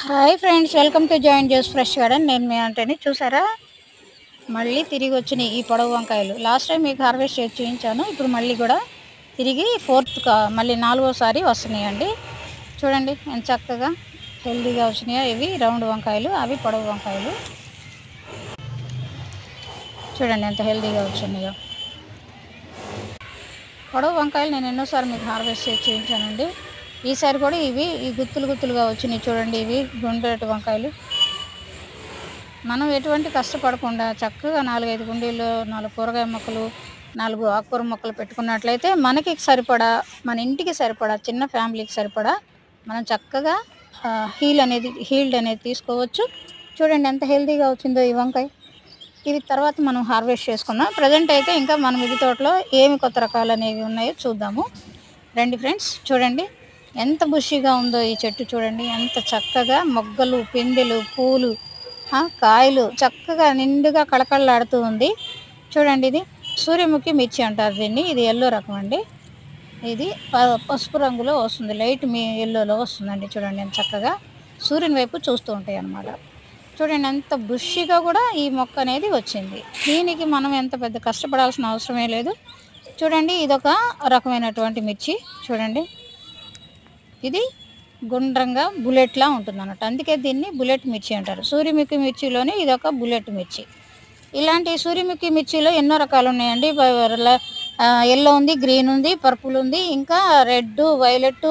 Hi friends, welcome to join Jo's fresh garden. నేను మీ అంటేని చూసారా, మళ్ళీ తిరిగి వచ్చినాయి ఈ పొడవు వంకాయలు. లాస్ట్ టైం మీకు హార్వెస్ట్ చేసి చూపించాను. ఇప్పుడు మళ్ళీ కూడా తిరిగి మళ్ళీ 4వసారి వస్తున్నాయండి. చూడండి ఎంత చక్కగా హెల్దీగా వచ్చినాయో. ఇవి రౌండ్ వంకాయలు, అవి పొడవు వంకాయలు. చూడండి ఎంత హెల్దీగా వచ్చినాయో. పొడవు వంకాయలు నేను ఎన్నోసార్లు మీకు హార్వెస్ట్ చేసి చూపించానండి. ఈసారి కూడా ఈ గుత్తులు గుత్తులుగా వచ్చినాయి. చూడండి, ఇవి గుండ్రటి వంకాయలు. మనం ఎటువంటి కష్టపడకుండా చక్కగా 4-5 కుండీల్లో 4 కూరగాయ మొక్కలు, 4 ఆకుకూర మొక్కలు పెట్టుకున్నట్లయితే మనకి సరిపడా, మన ఇంటికి సరిపడా, చిన్న ఫ్యామిలీకి సరిపడా మనం చక్కగా హీల్డ్ అనేది తీసుకోవచ్చు. చూడండి ఎంత హెల్తీగా వచ్చిందో ఈ వంకాయ. ఇది తర్వాత మనం హార్వెస్ట్ చేసుకుందాం. ప్రజెంట్ అయితే ఇంకా మన మిద్దె తోటలో ఏమి కొత్త రకాలు అనేవి ఉన్నాయో చూద్దాము రండి ఫ్రెండ్స్. చూడండి ఎంత బుషిగా ఉందో ఈ చెట్టు. చూడండి ఎంత చక్కగా మొగ్గలు, పిందెలు, పూలు, కాయలు చక్కగా నిండుగా కళకళలాడుతూ ఉంది. చూడండి, ఇది సూర్యముఖి మిర్చి అంటారు దీన్ని. ఇది ఎల్లో రకం అండి. ఇది పసుపు రంగులో వస్తుంది, లైట్ ఎల్లోలో వస్తుందండి. చూడండి ఎంత చక్కగా సూర్యుని వైపు చూస్తూ ఉంటాయి అన్నమాట. చూడండి ఎంత బుషిగా కూడా ఈ మొక్క అనేది వచ్చింది. దీనికి మనం ఎంత పెద్ద కష్టపడాల్సిన అవసరమే లేదు. చూడండి, ఇదొక రకమైనటువంటి మిర్చి. చూడండి, ఇది గుండ్రంగా బుల్లెట్లా ఉంటుంది అన్నట్టు, అందుకే దీన్ని బుల్లెట్ మిర్చి అంటారు. సూర్యముఖి మిర్చిలోనే ఇదొక బుల్లెట్ మిర్చి. ఇలాంటి సూర్యముఖి మిర్చిలో ఎన్నో రకాలు ఉన్నాయండి. ఎల్లో ఉంది, గ్రీన్ ఉంది, పర్పుల్ ఉంది, ఇంకా రెడ్, వైలెట్,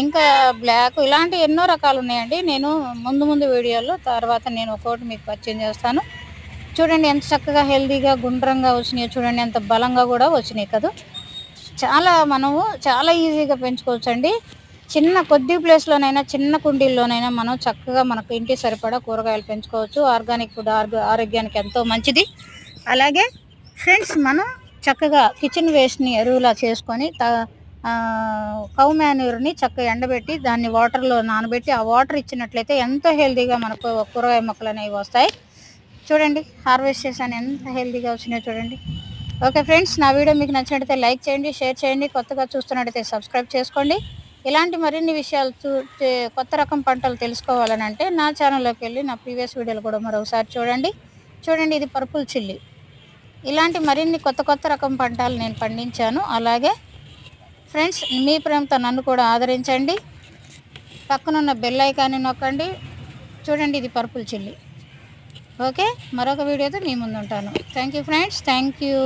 ఇంకా బ్లాక్, ఇలాంటి ఎన్నో రకాలు ఉన్నాయండి. నేను ముందు వీడియోలో తర్వాత నేను ఒక్కొక్కటి మీకు పరిచయం చేస్తాను. చూడండి ఎంత చక్కగా హెల్దీగా గుండ్రంగా వచ్చినాయి. చూడండి ఎంత బలంగా కూడా వచ్చినాయి కదా. మనము చాలా ఈజీగా పెంచుకోవచ్చండి. చిన్న కొద్ది ప్లేస్లోనైనా, చిన్న కుండీల్లోనైనా మనం చక్కగా మనకు ఇంటి సరిపడా కూరగాయలు పెంచుకోవచ్చు. ఆర్గానిక్ ఫుడ్ ఆరోగ్యానికి ఎంతో మంచిది. అలాగే ఫ్రెండ్స్, మనం చక్కగా కిచెన్ వేస్ట్ని ఎరువులా చేసుకొని కౌ మాన్యూర్ని చక్కగా ఎండబెట్టి దాన్ని వాటర్లో నానబెట్టి ఆ వాటర్ ఇచ్చినట్లయితే ఎంతో హెల్దీగా మనకు కూరగాయ మొక్కలు అనేవి వస్తాయి. చూడండి హార్వెస్ట్ చేశాను, ఎంత హెల్దీగా వచ్చినాయో చూడండి. ఓకే ఫ్రెండ్స్, నా వీడియో మీకు నచ్చినట్లయితే లైక్ చేయండి, షేర్ చేయండి. కొత్తగా చూస్తున్నట్టయితే సబ్స్క్రైబ్ చేసుకోండి. ఇలాంటి మరిన్ని విషయాలు కొత్త రకం పంటలు తెలుసుకోవాలని అంటే నా ఛానల్లోకి వెళ్ళి నా ప్రీవియస్ వీడియోలు కూడా మరోసారి చూడండి. ఇది పర్పుల్ చిల్లీ. ఇలాంటి మరిన్ని కొత్త రకం పంటలు నేను పండించాను. అలాగే ఫ్రెండ్స్, మీ ప్రేమతో నన్ను కూడా ఆదరించండి. పక్కనున్న బెల్ ఐకాన్ని నొక్కండి. చూడండి, ఇది పర్పుల్ చిల్లీ. ఓకే, మరొక వీడియోతో మీ ముందు ఉంటాను. Thank you friends, thank you.